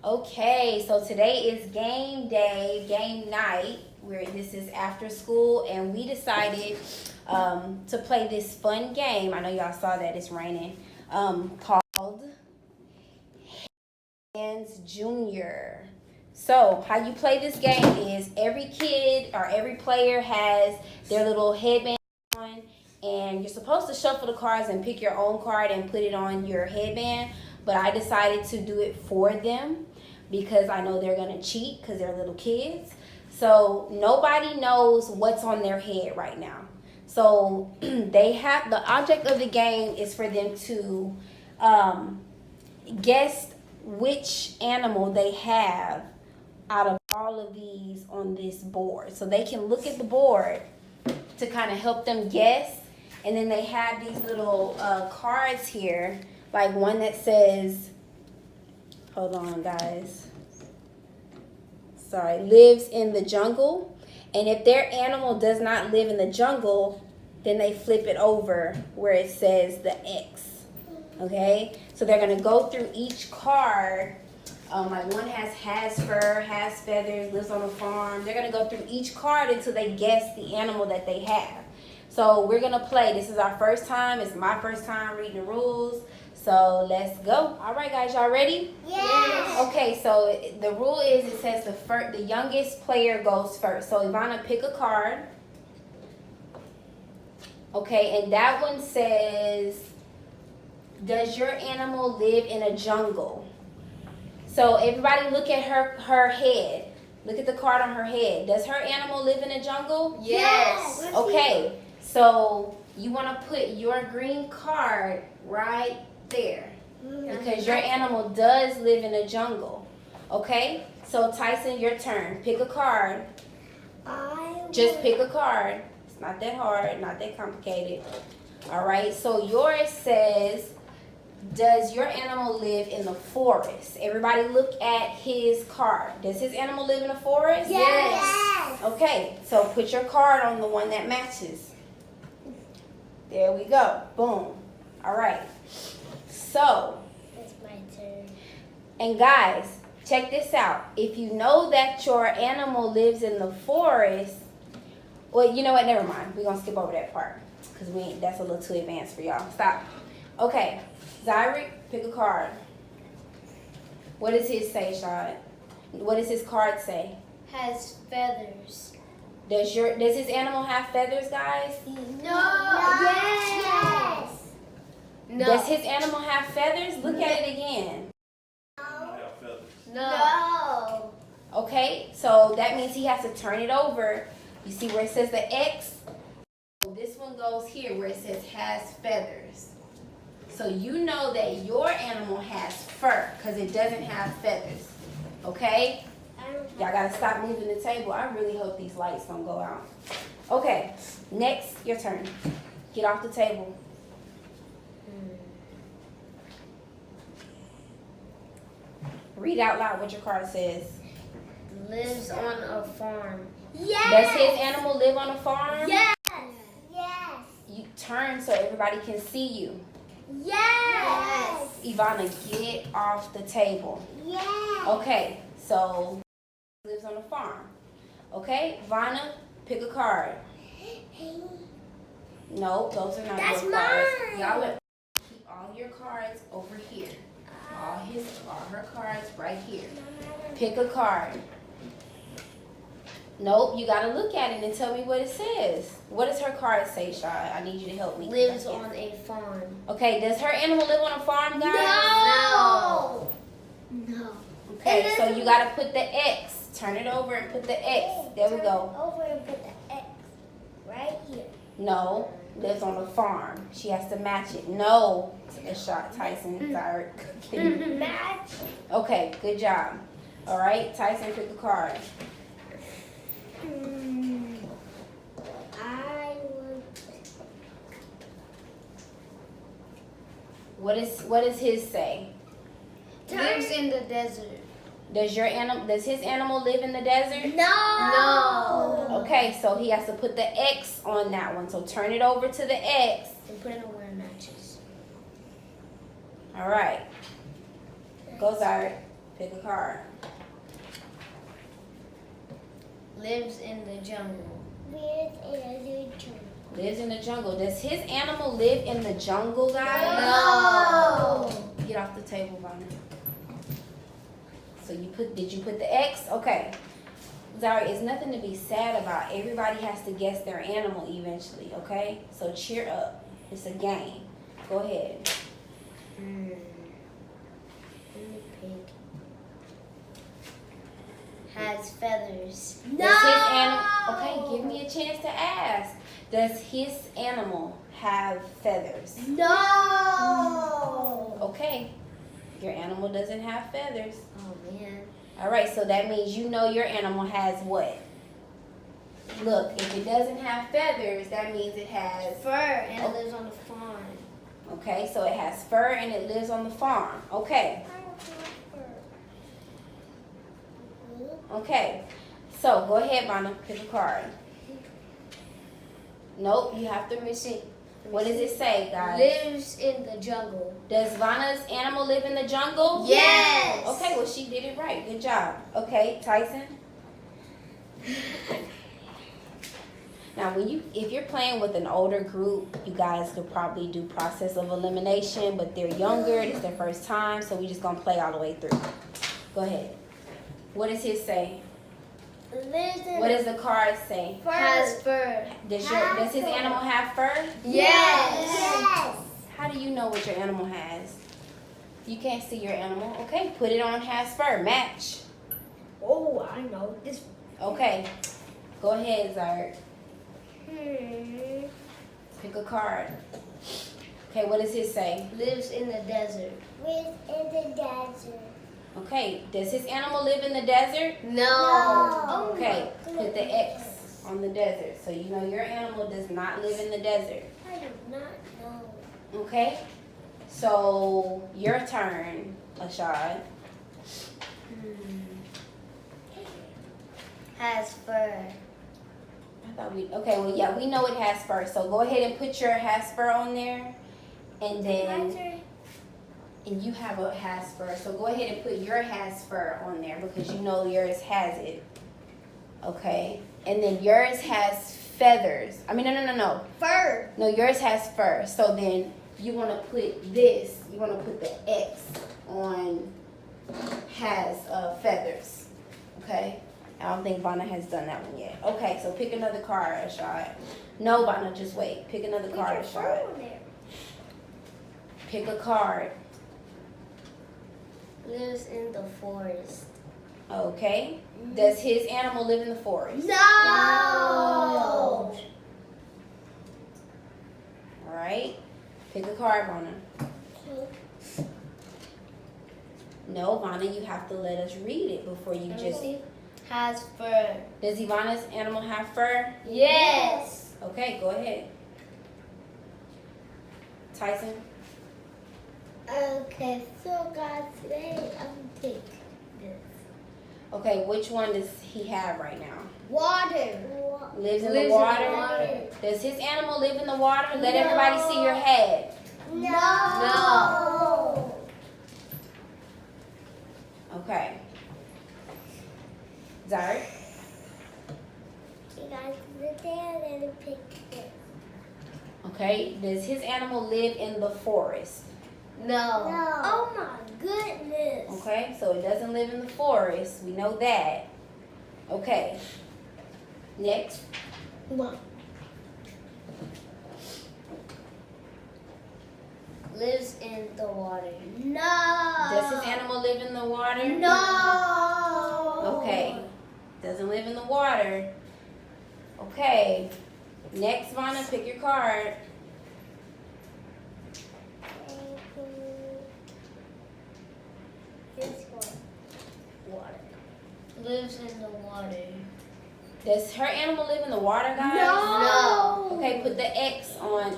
Okay, so today is game day, game night, where this is after school, and we decided to play this fun game. I know y'all saw that it's raining. Called Hedbanz Junior. So how you play this game is every kid or every player has their little headband on, and you're supposed to shuffle the cards and pick your own card and put it on your headband. But I decided to do it for them because I know they're gonna cheat because they're little kids. So nobody knows what's on their head right now. So they have, the object of the game is for them to guess which animal they have out of all of these on this board. So they can look at the board to kind of help them guess. And then they have these little cards here, like one that says, hold on guys, sorry, lives in the jungle. And if their animal does not live in the jungle, then they flip it over where it says the X. Okay, so they're gonna go through each card. Like one has fur, has feathers, lives on a farm. They're gonna go through each card until they guess the animal that they have. So we're gonna play. This is our first time. It's my first time reading the rules. So let's go. All right, guys, y'all ready? Yes. Okay, so the rule is it says the youngest player goes first. So Evonna, pick a card. Okay, and that one says, does your animal live in a jungle? So everybody look at her head. Look at the card on her head. Does her animal live in a jungle? Yes. Okay, so you want to put your green card right there because your animal does live in a jungle. Okay, so Tyson, your turn. Pick a card. Just pick a card. It's not that hard, not that complicated. All right, so yours says, does your animal live in the forest? Everybody look at his card. Does his animal live in a forest? Yes. Okay, so put your card on the one that matches. There we go. Boom. All right. So, It's my turn. and guys, check this out. If you know that your animal lives in the forest, well, you know what? Never mind. We're going to skip over that part because that's a little too advanced for y'all. Stop. Okay. Zyrick, pick a card. What does his say, Shad? What does his card say? Has feathers. Does his animal have feathers, guys? No. Yes. No. Does his animal have feathers? Look at it again. No. Okay, so that means he has to turn it over. You see where it says the X? This one goes here where it says has feathers. So you know that your animal has fur because it doesn't have feathers. Okay? Y'all gotta stop moving the table. I really hope these lights don't go out. Okay, next, your turn. Get off the table. Read out loud what your card says. Lives on a farm. Does his animal live on a farm? Yes. Yes. You turn so everybody can see you. Yes. Evonna, get off the table. Yes. Okay, so lives on a farm. Okay, Ivana, pick a card. No, those are not That's your cards. mine. Y'all keep all your cards over here. All her cards right here. Pick a card. Nope, you gotta look at it and tell me what it says. What does her card say, Shad? I need you to help me. Lives on a farm. Okay, does her animal live on a farm, guys? No. No. Okay, so you gotta put the X. Turn it over and put the X. There we go. Over and put the X right here. No, lives on a farm. She has to match it. No, take a shot, Tyson. Sorry. Match. Okay, good job. All right, Tyson, pick a card. I would. What does his say? Lives in the desert. Does his animal live in the desert? No. Okay, so he has to put the X on that one. So turn it over to the X. And put it on where it matches. All right. Go, Zard. Pick a card. Lives in the jungle. Lives in the jungle. Does his animal live in the jungle, guys? No. Get off the table, Vonna. So did you put the X? Okay. Zari, it's nothing to be sad about. Everybody has to guess their animal eventually, okay? So cheer up. It's a game. Go ahead. Let me pick. Has feathers. Does his animal, okay, give me a chance to ask. Does his animal have feathers? No. Okay. Your animal doesn't have feathers. Oh man. All right, so that means you know your animal has what? Look, if it doesn't have feathers, that means it has Fur and it lives on the farm. Okay, so it has fur and it lives on the farm. Okay. Okay. So go ahead, Vonna. Pick a card. Nope, you have to receive. What does it say, guys? Lives in the jungle. Does Vanna's animal live in the jungle? Yes. Okay, well she did it right. Good job. Okay, Tyson. Now, if you're playing with an older group, you guys could probably do process of elimination, but they're younger, it's their first time, so we're just gonna play all the way through. Go ahead. What does his say? What does the card say? Has fur. Does his animal have fur? Yes. How do you know what your animal has? You can't see your animal. Okay, put it on has fur. Match. Oh, I know this. Okay. Go ahead, Zard. Pick a card. Okay, what does his say? Lives in the desert. Okay, does his animal live in the desert? No. Okay, put the X on the desert. So you know your animal does not live in the desert. I do not know. Okay? So your turn, Ashad. Has fur. Okay, well, yeah, we know it has fur. So go ahead and put your has fur on there. And then, and you have a has fur. So go ahead and put your has fur on there because you know yours has it. Okay? And then yours has feathers. I mean, no. Fur. No, yours has fur. So then you want to put this, you want to put the X on has feathers. Okay? I don't think Vonna has done that one yet. Okay, so pick another card, Ashad. No, Vonna, just wait. Pick another card, Ashad. Pick a card. Lives in the forest. Okay. Does his animal live in the forest? No. All right. Pick a card, Vonna. No, Vonna, you have to let us read it before you just... Has fur. Does Ivana's animal have fur? Yes. Okay, go ahead. Tyson? Okay, so guys, today I'm taking this. Okay, which one does he have right now? Water. Lives in the water? In the water. Does his animal live in the water? Let everybody see your head. No. Okay. Zard? You guys, today I'm gonna pick this. Okay, does his animal live in the forest? No. Oh my goodness. Okay, so it doesn't live in the forest. We know that. Okay. Next. One. Lives in the water. No. Does his animal live in the water? No. Okay. Doesn't live in the water. Okay. Next, Vonna, pick your card. This one. Water. Lives in the water. Does her animal live in the water, guys? No. Okay, put the X on.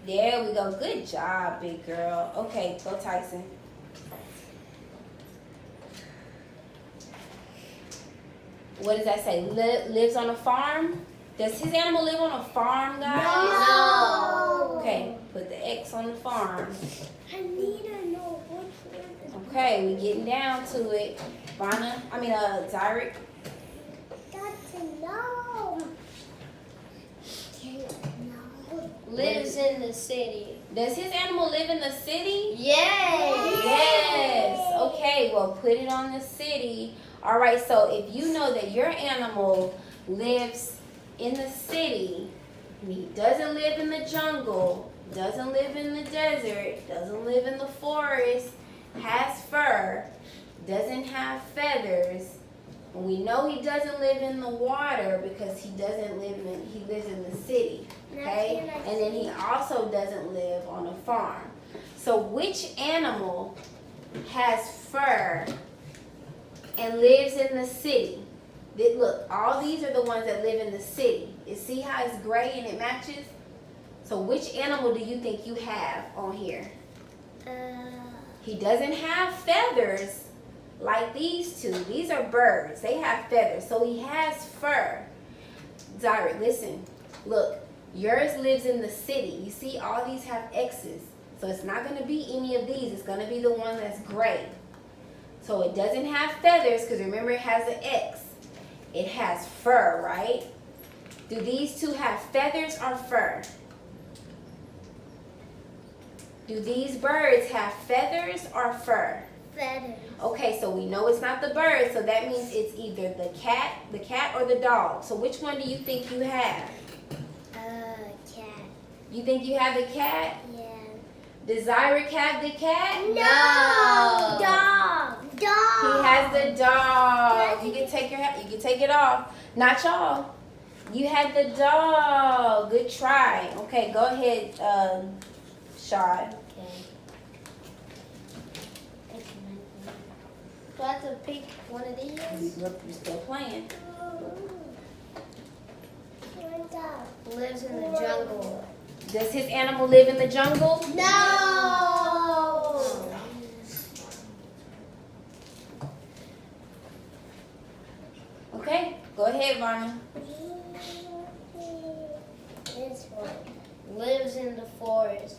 There we go. Good job, big girl. Okay, go Tyson. What does that say? Lives on a farm? Does his animal live on a farm, guys? No. Okay, put the X on the farm. I need to know which one. Okay, we getting down to it. Zyric. Got to know. Can't know. Lives in the city. Does his animal live in the city? Yes. Yes. Okay, well, put it on the city. All right, so if you know that your animal lives in the city, and he doesn't live in the jungle, doesn't live in the desert, doesn't live in the forest, has fur, doesn't have feathers, and we know he doesn't live in the water because he lives in the city. Okay? And then he also doesn't live on a farm. So which animal has fur and lives in the city? Look, all these are the ones that live in the city. You see how it's gray and it matches? So which animal do you think you have on here? He doesn't have feathers like these two. These are birds. They have feathers. So he has fur. Zyric, listen. Look, yours lives in the city. You see all these have X's. So it's not going to be any of these. It's going to be the one that's gray. So it doesn't have feathers because remember it has an X. It has fur, right? Do these two have feathers or fur? Do these birds have feathers or fur? Feathers. Okay, so we know it's not the bird, so that means it's either the cat or the dog. So which one do you think you have? Cat. You think you have the cat? Yeah. Does Zyric have the cat? No. Dog. He has the dog. You can take it off. Not y'all. You had the dog. Good try. Okay, go ahead, Shad. Do I have to pick one of these? You're still playing. Lives in the jungle. Does his animal live in the jungle? No. Okay, go ahead, Varna. This one. Lives in the forest.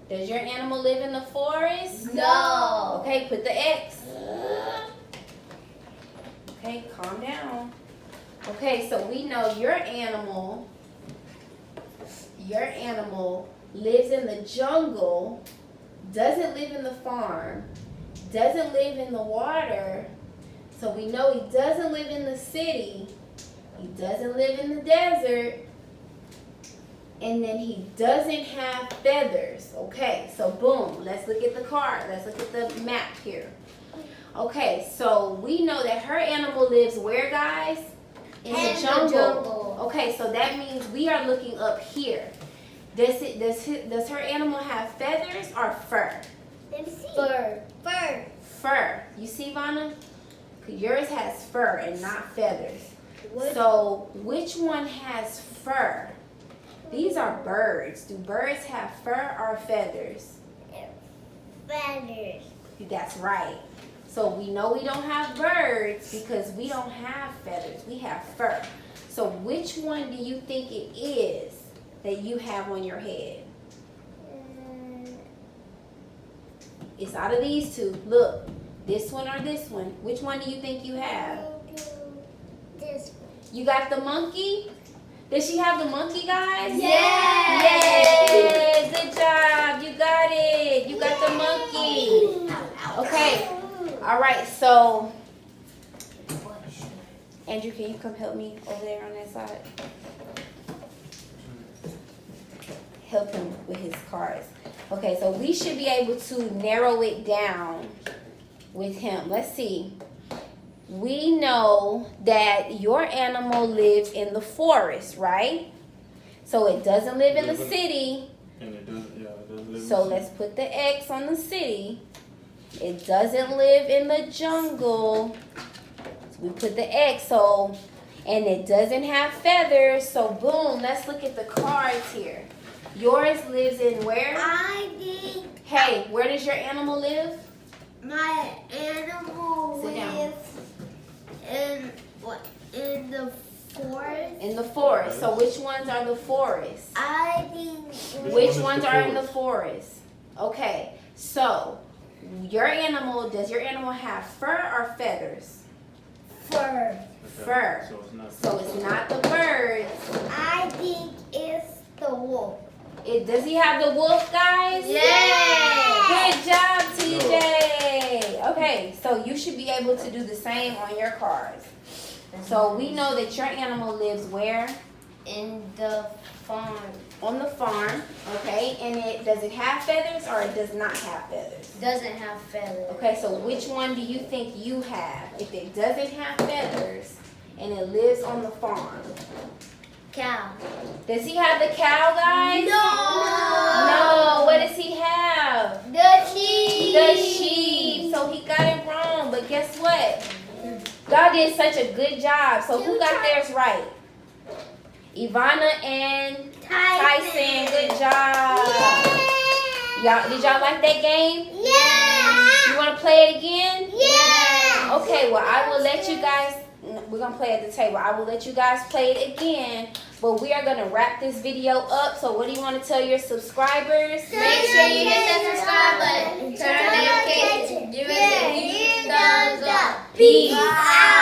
Does your animal live in the forest? No. Okay, put the X. Okay, calm down. Okay, so we know your animal lives in the jungle, doesn't live in the farm, doesn't live in the water. So we know he doesn't live in the city, he doesn't live in the desert, and then he doesn't have feathers. Okay, so boom, let's look at the card. Let's look at the map here. Okay, so we know that her animal lives where, guys? In the jungle. Okay, so that means we are looking up here. Does her animal have feathers or fur? Let me see. Fur. Fur. You see, Vanna? Yours has fur and not feathers. So which one has fur? These are birds. Do birds have fur or feathers? Feathers. That's right. So we know we don't have birds because we don't have feathers. We have fur. So which one do you think it is that you have on your head? It's out of these two. Look, this one or this one. Which one do you think you have? This one. You got the monkey? Does she have the monkey, guys? Yes. Yay! Good job. You got it. You got the monkey. Okay. All right. So, Andrew, can you come help me over there on that side? Help him with his cards. Okay. So we should be able to narrow it down with him. Let's see. We know that your animal lives in the forest, right? So it doesn't live in the city. And it doesn't live So let's put the X on the city. It doesn't live in the jungle. So we put the X. So, and it doesn't have feathers. So boom, let's look at the cards here. Yours lives in where? I think Hey, where does your animal live? my animal Sit down. lives in the forest. In the forest. So which ones are the forest? I think Which ones are in the forest? Okay, so Does your animal have fur or feathers? Fur. Fur. So it's not. So it's not the birds. I think it's the wolf. Does he have the wolf, guys? Yay! Good job, TJ. Okay, so you should be able to do the same on your cards. So we know that your animal lives where? In the farm. On the farm, okay? And does it have feathers or it does not have feathers? Doesn't have feathers. Okay, so which one do you think you have? If it doesn't have feathers and it lives on the farm. Cow. Does he have the cow, guys? No. What does he have? The sheep. The sheep. So he got it wrong, but guess what? Y'all did such a good job. So who got theirs right? Evonna and Tyson. Good job. Did y'all like that game? Yeah. You want to play it again? Yeah. Okay, well, I will let you guys, we're going to play at the table. I will let you guys play it again, but we are going to wrap this video up. So what do you want to tell your subscribers? Make sure you hit that subscribe button. Turn on notifications. Give us a huge thumbs up. Peace out.